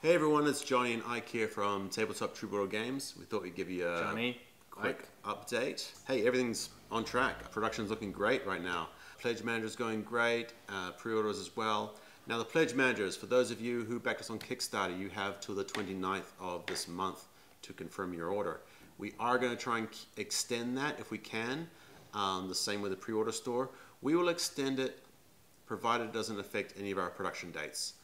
Hey everyone, it's Johnny and Ike here from Tabletop Troubadour Games. We thought we'd give you a quick update. Hey, everything's on track. Production's looking great right now. Pledge Manager's going great, pre-orders as well. Now the Pledge Managers, for those of you who backed us on Kickstarter, you have till the 29th of this month to confirm your order. We are going to try and extend that if we can, the same with the pre-order store. We will extend it provided it doesn't affect any of our production dates.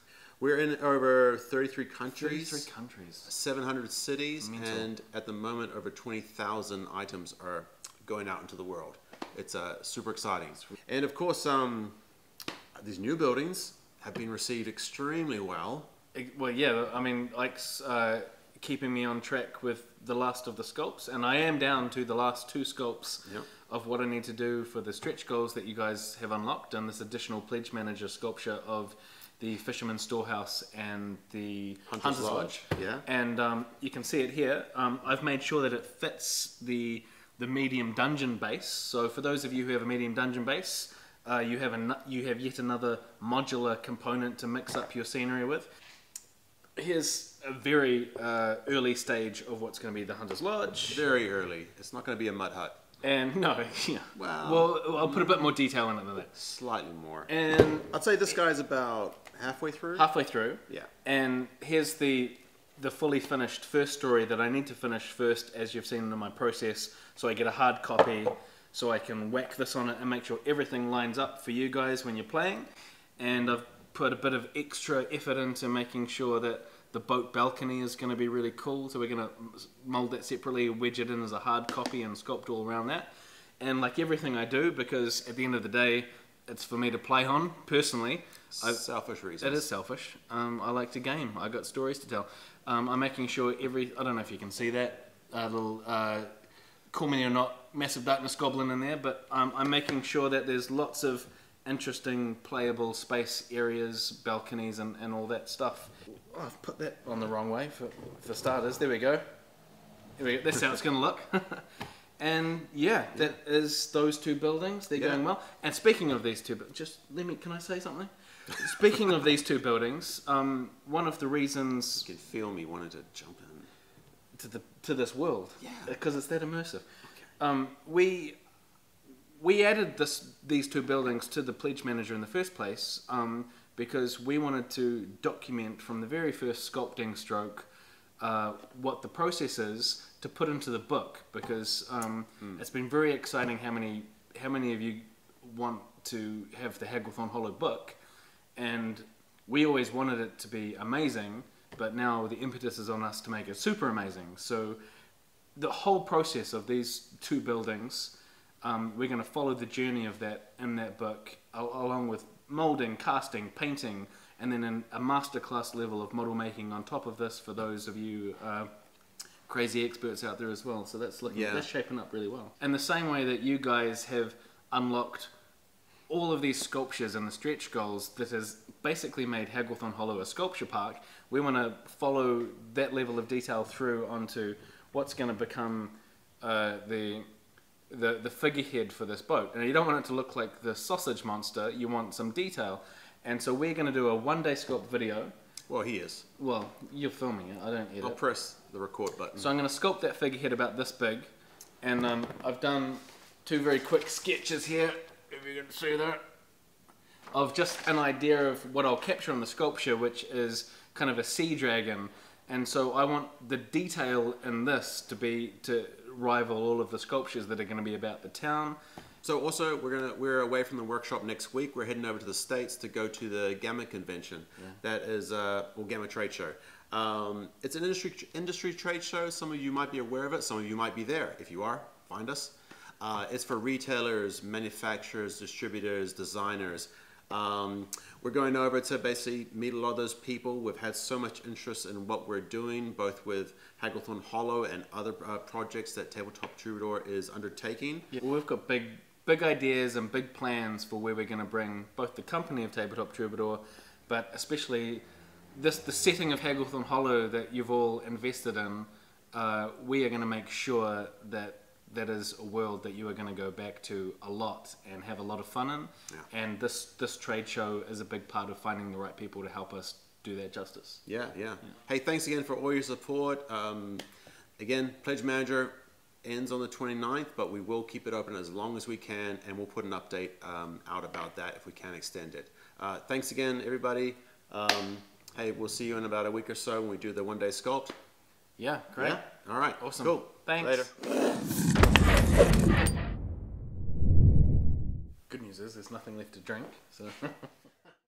We're in over 33 countries, 700 cities, and at the moment over 20,000 items are going out into the world. It's super exciting. And of course, these new buildings have been received extremely well. Well, yeah, I mean, Ike's keeping me on track with the last of the sculpts, and I am down to the last 2 sculpts of what I need to do for the stretch goals that you guys have unlocked, and this additional Pledge Manager sculpture of the Fisherman's Storehouse and the Hunter's Lodge. Yeah. And you can see it here. I've made sure that it fits the medium dungeon base. So for those of you who have a medium dungeon base, you have yet another modular component to mix up your scenery with. Here's a very early stage of what's going to be the Hunter's Lodge. Very early. It's not going to be a mud hut. And no, yeah. Well, I'll put a bit more detail in it than that. Slightly more. And I'd say this guy's about halfway through. Halfway through. Yeah. And here's the fully finished first story that I need to finish first, as you've seen in my process, so I get a hard copy, so I can whack this on it and make sure everything lines up for you guys when you're playing. And I've put a bit of extra effort into making sure that the boat balcony is going to be really cool, so we're going to mold that separately, wedge it in as a hard copy and sculpt all around that. And like everything I do, because at the end of the day, it's for me to play on, personally. Selfish reasons. It is selfish. I like to game. I got stories to tell. I'm making sure I don't know if you can see that little call me or not massive darkness goblin in there, but I'm making sure that there's lots of interesting playable space areas, balconies and all that stuff. Oh, I've put that on the wrong way for starters. There we go. That's how it's going to look. And yeah, that is those 2 buildings. They're going well. And speaking of these 2, can I say something? Speaking of these 2 buildings, one of the reasons you can feel me wanting to jump in to this world, because it's that immersive. Okay. We added these 2 buildings to the Pledge Manager in the first place because we wanted to document from the very first sculpting stroke what the process is to put into the book, because it's been very exciting how many of you want to have the Hagglethorn Hollow book, and we always wanted it to be amazing, but now the impetus is on us to make it super amazing. So the whole process of these 2 buildings, we're going to follow the journey of that in that book, along with molding, casting, painting, and then a masterclass level of model making on top of this for those of you crazy experts out there as well. So that's shaping up really well. And the same way that you guys have unlocked all of these sculptures and the stretch goals that has basically made Hagglethorn Hollow a sculpture park, we want to follow that level of detail through onto what's going to become the figurehead for this boat. And you don't want it to look like the sausage monster, you want some detail. And so we're going to do a 1-day sculpt video. Well, he is. Well, you're filming it, I don't edit. I'll press the record button. So I'm going to sculpt that figurehead about this big. And I've done 2 very quick sketches here, if you can see that, of just an idea of what I'll capture on the sculpture, which is kind of a sea dragon. And so I want the detail in this to rival all of the sculptures that are going to be about the town. So also we're away from the workshop next week. We're heading over to the States to go to the Gamma convention. That is or Gamma trade show. It's an industry trade show. Some of you might be aware of it. Some of you might be there. If you are, find us. It's for retailers, manufacturers, distributors, designers. We're going over to basically meet a lot of those people. We've had so much interest in what we're doing, both with Hagglethorn Hollow and other projects that Tabletop Troubadour is undertaking. Yeah. Well, we've got big ideas and big plans for where we're going to bring both the company of Tabletop Troubadour, but especially the setting of Hagglethorn Hollow that you've all invested in. We are going to make sure that that is a world that you are going to go back to a lot and have a lot of fun in. And this trade show is a big part of finding the right people to help us do that justice. Yeah. Hey, thanks again for all your support. Again, Pledge Manager ends on the 29th, but we will keep it open as long as we can, and we'll put an update out about that if we can extend it. Thanks again, everybody. Hey, we'll see you in about a week or so when we do the one-day sculpt. Yeah, great. Yeah? All right. Awesome. Cool. Thanks. Later. Good news is there's nothing left to drink, so...